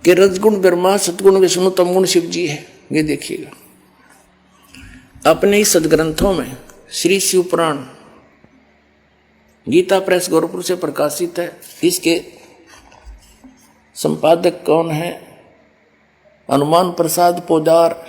कि रजगुण ब्रह्मा, सतगुण विष्णु, तमगुण शिव जी है। ये देखिएगा अपने ही सदग्रंथों में श्री शिव पुराण गीता प्रेस गोरखपुर से प्रकाशित है। इसके संपादक कौन है? हनुमान प्रसाद पोदार।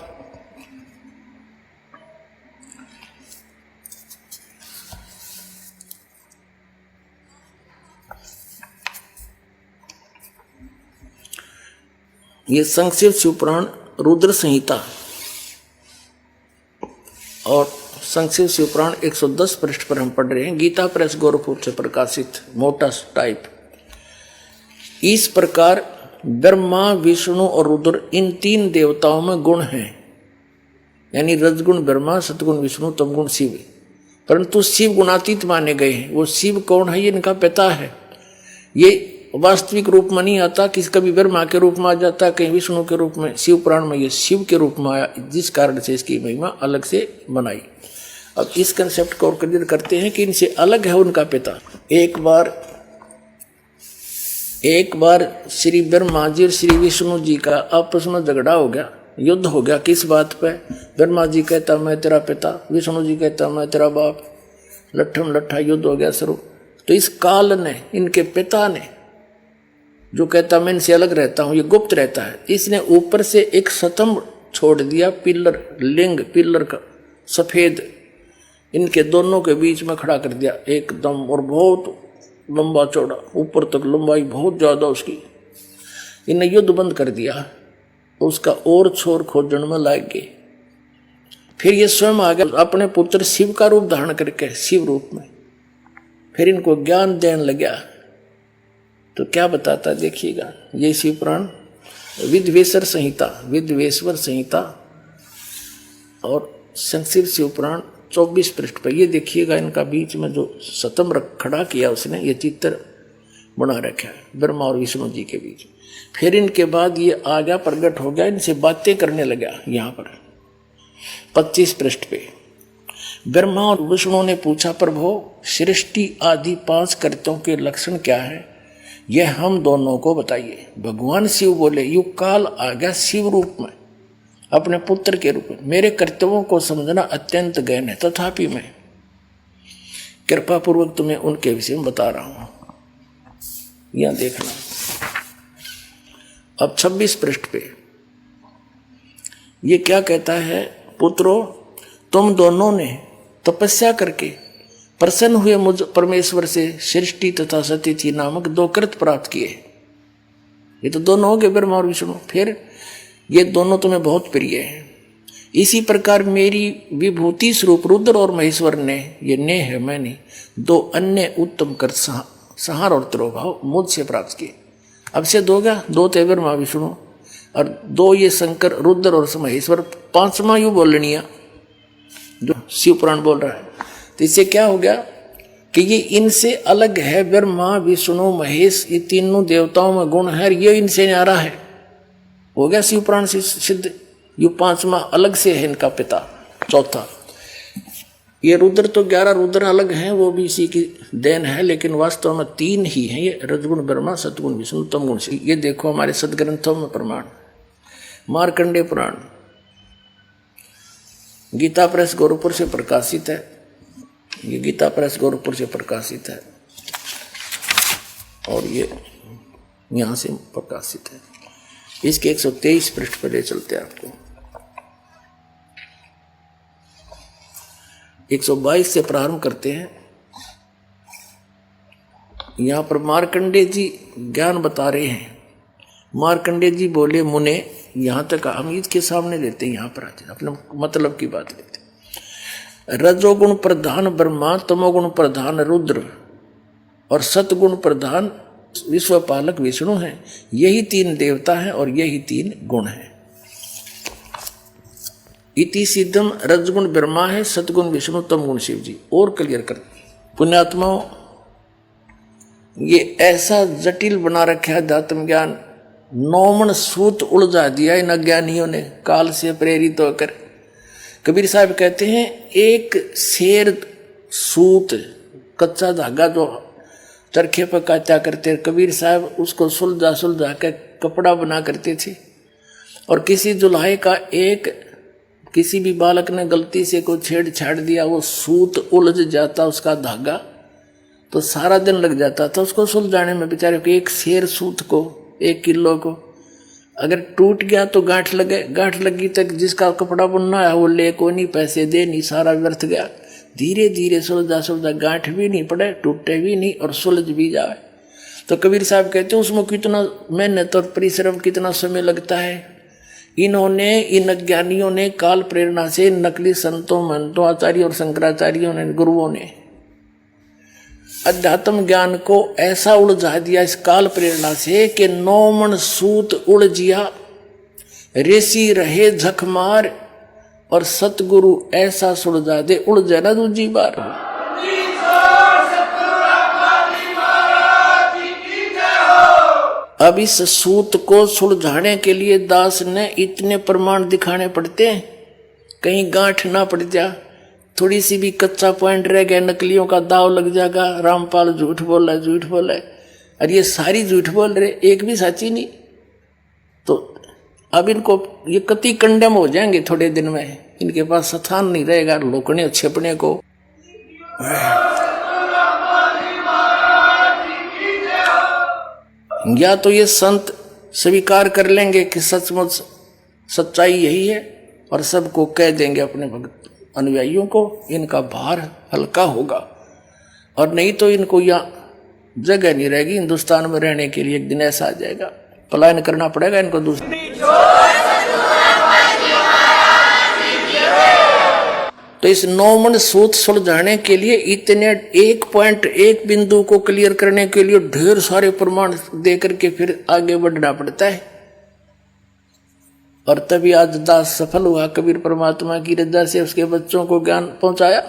ये संक्षिप्त शिवपुराण रुद्र संहिता और संक्षिप्त शिवपुराण 110 पृष्ठ पर हम पढ़ रहे हैं। गीता प्रेस गोरखपुर से प्रकाशित मोटा टाइप। इस प्रकार ब्रह्मा, विष्णु और रुद्र इन तीन देवताओं में गुण हैं, यानी रजगुण ब्रह्मा, सतगुण विष्णु, तमगुण शिव। परंतु शिव गुणातीत माने गए हैं। वो शिव कौन है? ये इनका पिता है। ये वास्तविक रूप में नहीं आता, किसी कभी ब्रह्मा के रूप में आ जाता, कहीं विष्णु के रूप में। शिव पुराण में ये शिव के रूप में आया, जिस कारण से इसकी महिमा अलग से बनाई। अब इस कंसेप्ट को और क्लियर करते हैं कि इनसे अलग है उनका पिता। एक बार श्री ब्रह्मा जी और श्री विष्णु जी का आपस में झगड़ा हो गया, युद्ध हो गया। किस बात पे? ब्रह्मा जी कहता मैं तेरा पिता, विष्णु जी कहता मैं तेरा बाप। लट्ठम लट्ठा युद्ध हो गया शुरू। तो इस काल ने, इनके पिता ने, जो कहता मैं इनसे अलग रहता हूं, ये गुप्त रहता है, इसने ऊपर से एक स्तंभ छोड़ दिया, पिलर, लिंग पिलर का सफेद, इनके दोनों के बीच में खड़ा कर दिया एकदम। और बहुत लंबा चौड़ा, ऊपर तक लंबाई बहुत ज्यादा उसकी। इन्हें युद्ध बंद कर दिया, उसका और छोर खोजन में लग गए। फिर ये स्वयं आ गया अपने पुत्र शिव का रूप धारण करके, शिव रूप में। फिर इनको ज्ञान देने लगा। तो क्या बताता देखिएगा, ये शिव पुराण विद्वेश्वर संहिता और संक्षिप्त शिव पुराण 24 पृष्ठ पर। ये देखिएगा इनका बीच में जो स्तंभ खड़ा किया उसने, ये चित्र बना रखा है ब्रह्मा और विष्णु जी के बीच। फिर इनके बाद ये आ गया, प्रकट हो गया, इनसे बातें करने लगा। यहाँ पर 25 पृष्ठ पे ब्रह्मा और विष्णु ने पूछा, प्रभु सृष्टि आदि 5 कर्तों के लक्षण क्या है, यह हम दोनों को बताइए। भगवान शिव बोले, युग काल आ गया शिव रूप में, अपने पुत्र के रूप में। मेरे कर्तव्यों को समझना अत्यंत गहन है, तथापि मैं कृपा पूर्वक तुम्हें उनके विषय में बता रहा हूं। यहां देखना अब 26 पृष्ठ पे ये क्या कहता है, पुत्रों तुम दोनों ने तपस्या करके प्रसन्न हुए मुझ परमेश्वर से सृष्टि तथा सतिथि नामक 2 कृत प्राप्त किए। ये तो दोनों हो गए, ब्रह्मा और विष्णु। फिर ये दोनों तुम्हें बहुत प्रिय हैं। इसी प्रकार मेरी विभूति स्वरूप रुद्र और महेश्वर ने, ये ने है मैंने, 2 अन्य उत्तम कर संहार और तिरोभाव मुझसे प्राप्त किए। अब से 2 गया, 2 थे ब्रह्मा विष्णु और 2 ये शंकर रुद्र और महेश्वर। 5वां यू बोलनिया जो शिव पुराण बोल रहा है। तो इससे क्या हो गया कि ये इनसे अलग है। ब्रह्मा विष्णु महेश, ये तीनों देवताओं में गुण है, ये इनसे न्यारा है। हो गया शिव पुराण से सिद्ध। ये 5वां अलग से है इनका पिता। चौथा ये रुद्र, तो 11 रुद्र अलग हैं, वो भी इसी की देन है, लेकिन वास्तव में 3 ही हैं ये, रजगुण ब्रह्मा, सतगुण विष्णु, तमगुण शिव। ये देखो हमारे सदग्रंथों में प्रमाण। मार्कंडेय पुराण गीता प्रेस गोरखपुर से प्रकाशित है। ये गीता प्रेस गोरखपुर से प्रकाशित है और ये यहां से प्रकाशित है। इसके 123 पृष्ठ पर ले चलते हैं आपको। 122 से प्रारंभ करते हैं। यहां पर मार्कंडेय जी ज्ञान बता रहे हैं। मार्कंडेय जी बोले, मुने, यहां तक हम इसके सामने लेते हैं, यहां पर आते अपने मतलब की बात लेते। रजोगुण प्रधान ब्रह्मा, तमोगुण प्रधान रुद्र और सतगुण प्रधान विश्वपालक विष्णु हैं। यही 3 देवता हैं और यही 3 गुण हैं। इति सिद्धम रजगुण ब्रह्मा है, सतगुण विष्णु, तमगुण शिव जी। और क्लियर कर पुण्यात्माओं, ये ऐसा जटिल बना रखा है अध्यात्म ज्ञान, 9 सूत उलझा दिया इन अज्ञानियों ने काल से प्रेरित होकर। कबीर साहब कहते हैं, एक शेर सूत कच्चा धागा जो चरखे पर काटा करते, कबीर साहब उसको सुलझा के कपड़ा बना करते थे। और किसी जुल्हे का एक किसी भी बालक ने गलती से कोई छेड़छाड़ दिया, वो सूत उलझ जाता उसका धागा, तो सारा दिन लग जाता था उसको सुलझाने में। बेचारे को एक शेर सूत को 1 किलो को अगर टूट गया तो गांठ लगे, गांठ लगी तक जिसका कपड़ा बुनना है वो ले को नहीं, पैसे दे नहीं, सारा व्यर्थ गया। धीरे धीरे सुलझा सुलझा गांठ भी नहीं पड़े, टूटे भी नहीं और सुलझ भी जाए। तो कबीर साहब कहते हैं उसमें कितना मेहनत और परिश्रम, कितना समय लगता है। इन्होंने, इन अज्ञानियों ने काल प्रेरणा से, नकली संतों महंतों आचार्यों और शंकराचार्यों ने, गुरुओं ने अध्यात्म ज्ञान को ऐसा उलझा दिया इस काल प्रेरणा से कि 9 मन सूत उलझिया, ऋषि रहे झकमार, और सतगुरु ऐसा सुलझा दे उलझे ना दूजी बार। अब इस सूत को सुलझाने के लिए दास ने इतने प्रमाण दिखाने पड़ते हैं, कहीं गांठ ना पड़ जा, थोड़ी सी भी कच्चा पॉइंट रह गया, नकलियों का दाव लग जाएगा। रामपाल झूठ बोल रहा, झूठ बोल रहा, और ये सारी झूठ बोल रहे, एक भी सच्ची नहीं। तो अब इनको ये कति कंडेम हो जाएंगे थोड़े दिन में, इनके पास स्थान नहीं रहेगा लोकने छिपने को। या तो ये संत स्वीकार कर लेंगे कि सचमुच सच्चाई यही है और सबको कह देंगे अपने भक्त अनुयायियों को, इनका भार हल्का होगा। और नहीं तो इनको यहाँ जगह नहीं रहेगी हिंदुस्तान में रहने के लिए। एक दिन ऐसा आ जाएगा, पलायन करना पड़ेगा इनको दूसरे। तो इस 9 मन सूत सुलझाने के लिए इतने एक पॉइंट, एक बिंदु को क्लियर करने के लिए ढेर सारे प्रमाण दे करके फिर आगे बढ़ना पड़ता है। और तभी आज दास सफल हुआ, कबीर परमात्मा की रजा से उसके बच्चों को ज्ञान पहुंचाया।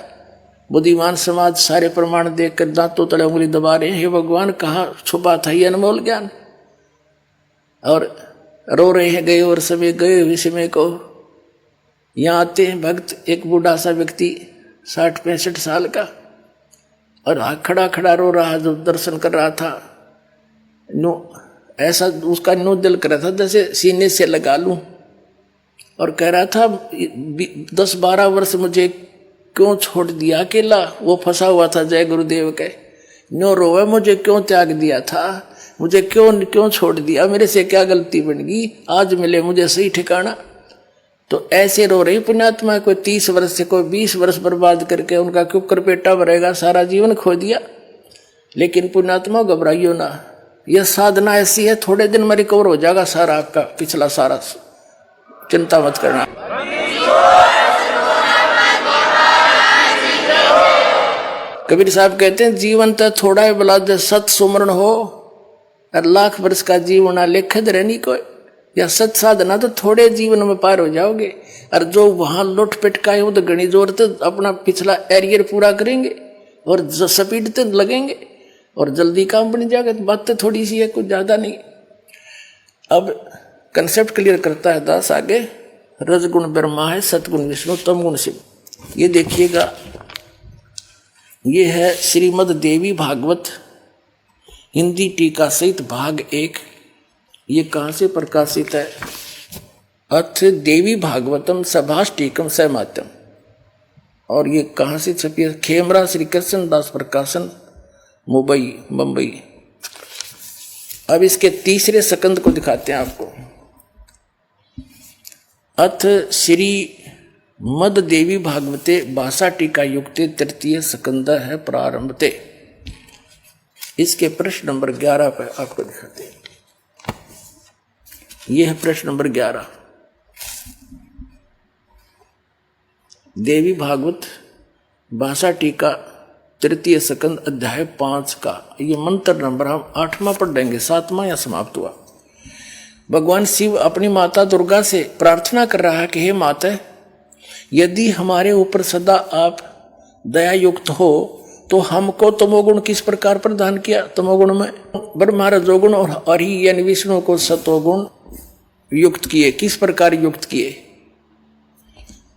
बुद्धिमान समाज सारे प्रमाण देखकर दांतों तले उंगली दबा रहे हैं, हे भगवान कहाँ छुपा था ये अनमोल ज्ञान। और रो रहे हैं गए और समय गए हुए समय को। यहाँ आते हैं भक्त, एक बूढ़ा सा व्यक्ति 60-65 साल का, और खड़ा खड़ा रो रहा, जो दर्शन कर रहा था। नो ऐसा उसका नो दिल कर रहा था जैसे सीने से लगा लूं, और कह रहा था 10-12 वर्ष मुझे क्यों छोड़ दिया अकेला। वो फंसा हुआ था जय गुरुदेव के। नो रोवे मुझे क्यों त्याग दिया था, मुझे क्यों छोड़ दिया, मेरे से क्या गलती बन गई, आज मिले मुझे सही ठिकाना। तो ऐसे रो रही पुण्यात्मा, कोई 30 वर्ष से कोई 20 वर्ष बर्बाद करके उनका कुकर पेटा भरेगा, सारा जीवन खो दिया। लेकिन पुण्यात्मा घबराइयो ना, यह साधना ऐसी है थोड़े दिन में रिकवर हो जाएगा सारा आपका पिछला सारा, चिंता मत करना। कबीर साहब कहते हैं जीवन तो थोड़ा है बला दे सत सुमरण हो, और लाख वर्ष का जीवन लेखद रहनी कोई। या सत साधना तो थोड़े जीवन में पार हो जाओगे, और जो वहां लुट पिटकाए हो तो घनी जोर तो अपना पिछला एरियर पूरा करेंगे और स्पीड तो लगेंगे और जल्दी काम बन जाएगा। तो बात तो थोड़ी सी है, कुछ ज्यादा नहीं। अब कंसेप्ट क्लियर करता है दास आगे, रजगुण ब्रह्मा है, सतगुण विष्णु, तमगुण शिव। ये देखिएगा, ये है श्रीमद् देवी भागवत हिंदी टीका सहित भाग 1। ये कहाँ से प्रकाशित है? अथ देवी भागवतम सभाष्टीकम सहमात्यम। और ये कहाँ से छपी है? खेमरा श्री कृष्ण दास प्रकाशन, मुंबई। अब इसके तीसरे सकंद को दिखाते हैं आपको। अथ श्री मद देवी भागवते भाषा टीका युक्ते तृतीय सकंद है प्रारंभते। इसके प्रश्न नंबर 11 पर आपको दिखाते हैं। यह है प्रश्न नंबर 11। देवी भागवत भाषा टीका तृतीय सकंद अध्याय 5 का ये मंत्र नंबर हम 8वां पढ़ देंगे, 7वां या समाप्त हुआ। भगवान शिव अपनी माता दुर्गा से प्रार्थना कर रहा है कि हे माता, यदि हमारे ऊपर सदा आप दया युक्त हो तो हमको तमोगुण किस प्रकार प्रदान किया? तमोगुण में ब्रह्मा रजोगुण और हरि यानी विष्णु को सतोगुण युक्त किए, किस प्रकार युक्त किए?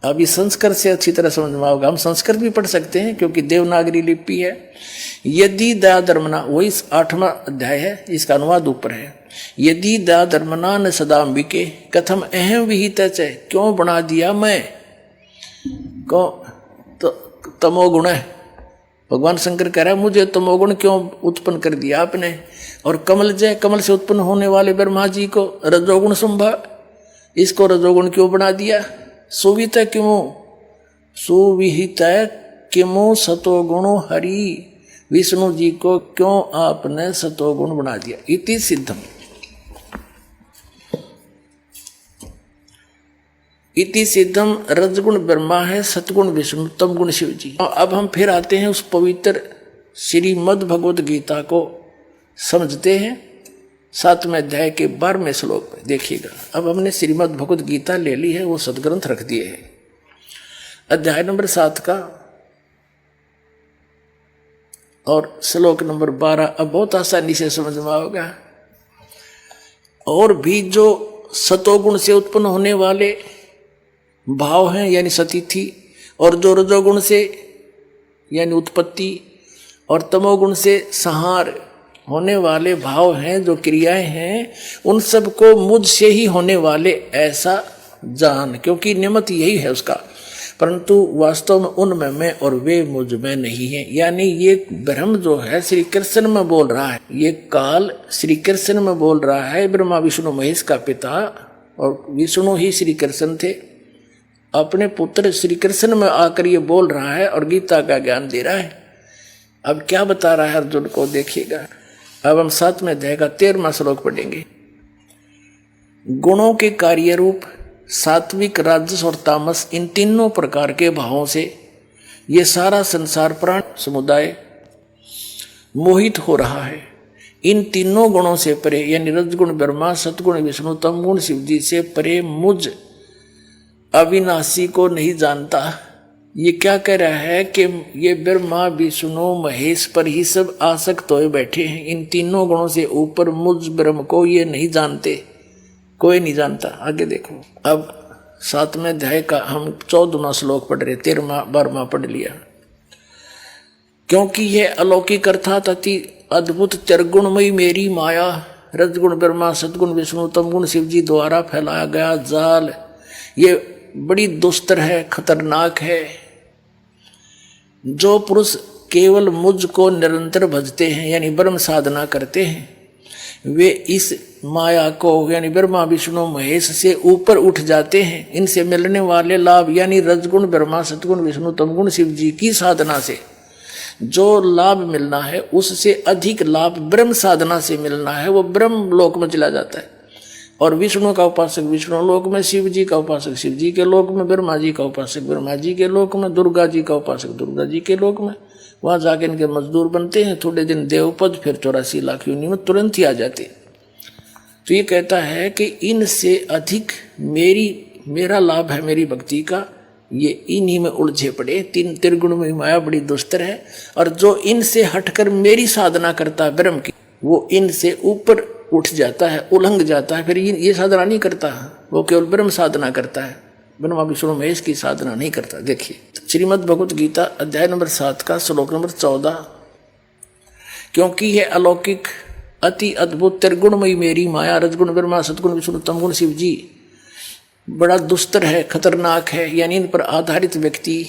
अब इस संस्कृत से अच्छी तरह समझ में आओगे। हम संस्कृत भी पढ़ सकते हैं क्योंकि देवनागरी लिपि है। यदि दया धर्मना, वही 8वां अध्याय है, इसका अनुवाद ऊपर है। यदि दा धर्मना न सदाम्बिके कथम अहम विहित च, क्यों बना दिया मैं को तो तमोगुण है। भगवान शंकर कह रहा है मुझे तमोगुण क्यों उत्पन्न कर दिया आपने। और कमल जय, कमल से उत्पन्न होने वाले ब्रह्मा जी को रजोगुण संभव, इसको रजोगुण क्यों बना दिया। सुवित क्यों, सुविहित किमो सतोगुणो हरि, विष्णु जी को क्यों आपने सतोगुण बना दिया। इति सिद्धम, इति सिद्धम रजगुण ब्रह्मा है, सतगुण विष्णु, तमगुण शिव जी। अब हम फिर आते हैं उस पवित्र श्रीमद् भगवद गीता को समझते हैं। 7वें अध्याय के 12वें श्लोक में देखिएगा। अब हमने श्रीमद् भगवद गीता ले ली है, वो सदग्रंथ रख दिए हैं। अध्याय नंबर 7 का और श्लोक नंबर 12 अब बहुत आसानी से समझ में आएगा। और भी जो सतोगुण से उत्पन्न होने वाले भाव हैं यानी सतिथि, और जो रजोगुण से यानी उत्पत्ति और तमोगुण से संहार होने वाले भाव हैं, जो क्रियाएं हैं, उन सब को मुझ से ही होने वाले ऐसा जान, क्योंकि नियमत यही है उसका। परंतु वास्तव में उनमें मैं और वे मुझ में नहीं है। यानी ये ब्रह्म जो है श्री कृष्ण में बोल रहा है, ये काल श्री कृष्ण में बोल रहा है, ब्रह्मा विष्णु महेश का पिता, और विष्णु ही श्री कृष्ण थे। अपने पुत्र श्री कृष्ण में आकर ये बोल रहा है और गीता का ज्ञान दे रहा है। अब क्या बता रहा है अर्जुन को देखिएगा। अब हम 7वें अध्याय का 13वां श्लोक पढ़ेंगे। गुणों के कार्य रूप सात्विक, राजस और तामस, इन तीनों प्रकार के भावों से ये सारा संसार प्राण समुदाय मोहित हो रहा है। इन तीनों गुणों से परे यानी रजगुण ब्रह्मा, सतगुण विष्णु, तमगुण शिव जी से परे मुझ अविनाशी को नहीं जानता। ये क्या कह रहा है कि ये ब्रह्मा विष्णु महेश पर ही सब आसक्त होए बैठे हैं। इन तीनों गुणों से ऊपर मुझ ब्रह्म को ये नहीं जानते, कोई नहीं जानता। आगे देखो। अब 7वें अध्याय का हम 14वां श्लोक पढ़ रहे, 13वां 12वां पढ़ लिया। क्योंकि यह अलौकिक अर्थात अति अद्भुत त्रिगुणमयी मेरी माया, रजगुण ब्रह्मा, सतगुण विष्णु, तमगुण शिव जी द्वारा फैलाया गया जाल, ये बड़ी दुस्तर है, खतरनाक है। जो पुरुष केवल मुझ को निरंतर भजते हैं यानी ब्रह्म साधना करते हैं, वे इस माया को यानी ब्रह्मा विष्णु महेश से ऊपर उठ जाते हैं। इनसे मिलने वाले लाभ यानी रजगुण ब्रह्मा, सतगुण विष्णु, तमगुण शिव जी की साधना से जो लाभ मिलना है, उससे अधिक लाभ ब्रह्म साधना से मिलना है, वो ब्रह्म लोक में चला जाता है। और विष्णु का उपासक विष्णु लोक में, शिव जी का उपासक शिव जी के लोक में, ब्रह्मा जी का उपासक ब्रह्मा जी के लोक में, दुर्गा जी का उपासक दुर्गा जी के लोक में, वहाँ जाके इनके मजदूर बनते हैं। थोड़े दिन देवपद, फिर 84 लाख योनि में तुरंत ही आ जाते। तो ये कहता है कि इनसे अधिक मेरा लाभ है मेरी भक्ति का, ये इन्हीं में उलझे पड़े। तीन त्रिगुण में माया बड़ी दुस्तर है, और जो इनसे हटकर मेरी साधना करता है ब्रह्म की, वो इनसे ऊपर उठ जाता है, उलंघ जाता है। फिर ये साधना नहीं करता, वो केवल ब्रह्म साधना करता है, ब्रह्मा विष्णु महेश की साधना नहीं करता। देखिए श्रीमद् भगवत गीता अध्याय नंबर 7 का श्लोक नंबर 14। क्योंकि यह अलौकिक अति अद्भुत त्रिगुणमयी मेरी माया, रजगुण ब्रह्मा, सतगुण विष्णु, तमगुण शिव जी बड़ा दुस्तर है, खतरनाक है। यानी इन पर आधारित व्यक्ति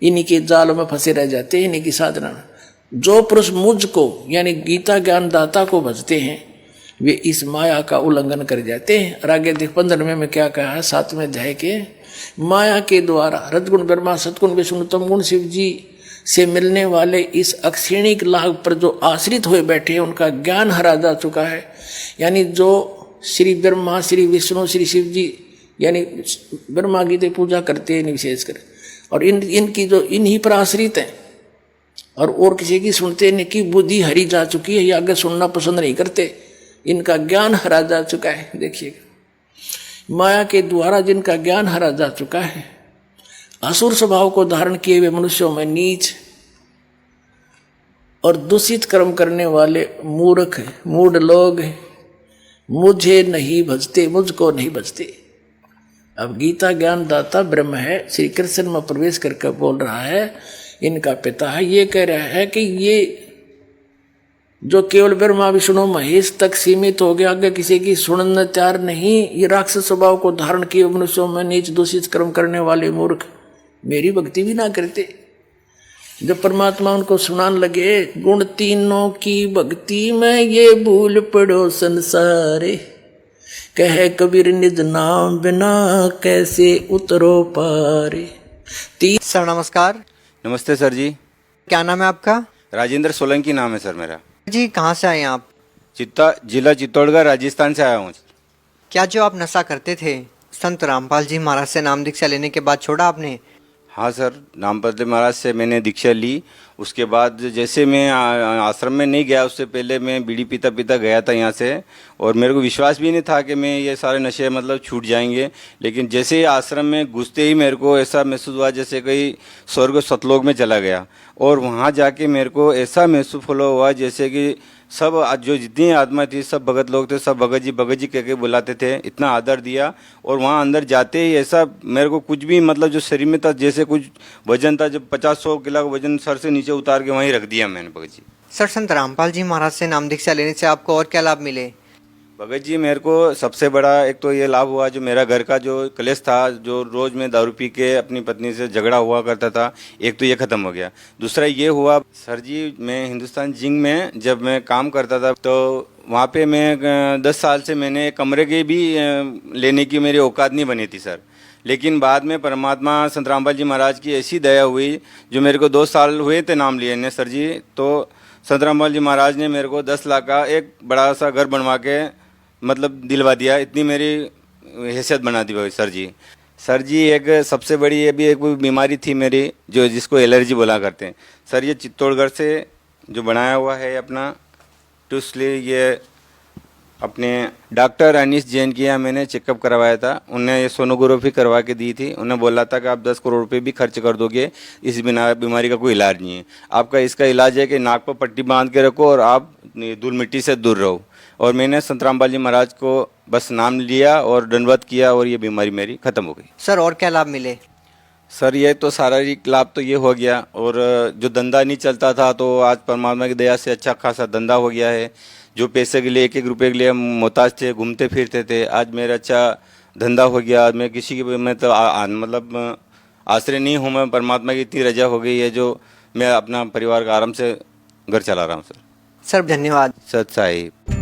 इन्हीं के जालों में फंसे रह जाते हैं, इन्हीं की साधना। जो पुरुष मुझ को यानी गीता ज्ञान दाता को भजते हैं, वे इस माया का उल्लंघन कर जाते हैं। और आगे देख 15वें में क्या कहा है 7वें अध्याय के, माया के द्वारा रजगुण ब्रह्मा, सतगुण विष्णु, तमगुण शिव जी से मिलने वाले इस अक्षीणिक लाभ पर जो आश्रित हुए बैठे हैं, उनका ज्ञान हरा जा चुका है। यानी जो श्री ब्रह्मा, श्री विष्णु, श्री शिव जी यानी ब्रह्मा की पूजा करते हैं विशेषकर, और इनकी जो इन्हीं पर आश्रित हैं और किसी की सुनते, इनकी बुद्धि हरी जा चुकी है, ये आगे सुनना पसंद नहीं करते, इनका ज्ञान हरा जा चुका है। देखिएगा माया के द्वारा जिनका ज्ञान हरा जा चुका है, असुर स्वभाव को धारण किए हुए मनुष्यों में नीच और दूषित कर्म करने वाले मूर्ख मूढ़ लोग मुझे नहीं भजते, मुझको नहीं भजते। अब गीता ज्ञान दाता ब्रह्म है, श्री कृष्ण में प्रवेश करके बोल रहा है, इनका पिता है। ये कह रहा है कि ये जो केवल ब्रह्मा विष्णु महेश तक सीमित हो गया, आगे किसी की सुनने तैयार नहीं। ये राक्षस स्वभाव को धारण किए मनुष्यों में नीच दूषित कर्म करने वाले मूर्ख मेरी भक्ति भी ना करते। जब परमात्मा उनको सुनाने लगे, गुण तीनों की भक्ति में ये भूल पड़ो संसारे, कहे कबीर निज नाम बिना कैसे उतरो पारे। सर नमस्कार। नमस्ते सर जी। क्या नाम है आपका? राजेंद्र सोलंकी नाम है सर मेरा। जी कहाँ से आए हैं आप? जिला चित्तौड़गढ़ राजस्थान से आया हूँ। क्या जो आप नशा करते थे संत रामपाल जी महाराज से नाम दीक्षा लेने के बाद छोड़ा आपने? हाँ सर, रामपाल महाराज से मैंने दीक्षा ली। उसके बाद जैसे मैं आश्रम में नहीं गया, उससे पहले मैं बीड़ी पीता पीता गया था यहाँ से, और मेरे को विश्वास भी नहीं था कि मैं ये सारे नशे मतलब छूट जाएंगे। लेकिन जैसे ही आश्रम में घुसते ही मेरे को ऐसा महसूस हुआ जैसे कहीं स्वर्ग सतलोक में चला गया, और वहाँ जाके मेरे को ऐसा महसूस हुआ जैसे कि सब जो जितनी आत्मा थी सब भगत लोग थे, सब भगत जी कह के बुलाते थे, इतना आदर दिया। और वहाँ अंदर जाते ही ऐसा मेरे को कुछ भी मतलब जो शरीर में था, जैसे कुछ वजन था, जब 50-100 किलो का वजन सर से नीचे उतार के वहीं रख दिया मैंने भगत जी। सर संत रामपाल जी महाराज से नाम दीक्षा लेने से आपको और क्या लाभ मिले? भगत जी मेरे को सबसे बड़ा एक तो ये लाभ हुआ, जो मेरा घर का जो क्लेश था, जो रोज में दारू पी के अपनी पत्नी से झगड़ा हुआ करता था, एक तो ये खत्म हो गया। दूसरा ये हुआ सर जी, मैं हिंदुस्तान जिंक में जब मैं काम करता था तो वहाँ पे मैं 10 साल से मैंने कमरे की भी लेने की मेरी औकात नहीं बनी थी सर। लेकिन बाद में परमात्मा संत रामपाल जी महाराज की ऐसी दया हुई, जो मेरे को 2 साल हुए थे नाम लिए ने सर जी, तो संत रामपाल जी महाराज ने मेरे को 10 लाख का एक बड़ा सा घर बनवा के मतलब दिलवा दिया। इतनी मेरी हैसियत बना दी भाई सर जी। सर जी एक सबसे बड़ी ये भी एक बीमारी थी मेरी, जो जिसको एलर्जी बोला करते हैं सर। ये चित्तौड़गढ़ से जो बनाया हुआ है अपना, तो इसलिए ये अपने डॉक्टर अनीस जैन के यहाँ मैंने चेकअप करवाया था। उन्हें ये सोनोग्राफी करवा के दी थी। उन्हें बोला था कि आप 10 करोड़ रुपए भी खर्च कर दोगे, इस बीमारी का कोई इलाज नहीं है। आपका इसका इलाज है कि नाक पर पट्टी बांध के रखो और आप धूल मिट्टी से दूर रहो। और मैंने संत रामपाल जी महाराज को बस नाम लिया और दंडवत किया, और ये बीमारी मेरी खत्म हो गई। सर और क्या लाभ मिले? सर ये तो शारीरिक लाभ तो ये हो गया, और जो धंधा नहीं चलता था तो आज परमात्मा की दया से अच्छा खासा धंधा हो गया है। जो पैसे के लिए 1-1 रुपये के लिए हम मोहताज थे, घूमते फिरते थे, आज मेरा अच्छा धंधा हो गया। मैं किसी की मैं तो मतलब आश्रय नहीं हूँ, मैं परमात्मा की इतनी रजा हो गई है, जो मैं अपना परिवार का आराम से घर चला रहा हूँ सर। सर धन्यवाद। सत साहिब।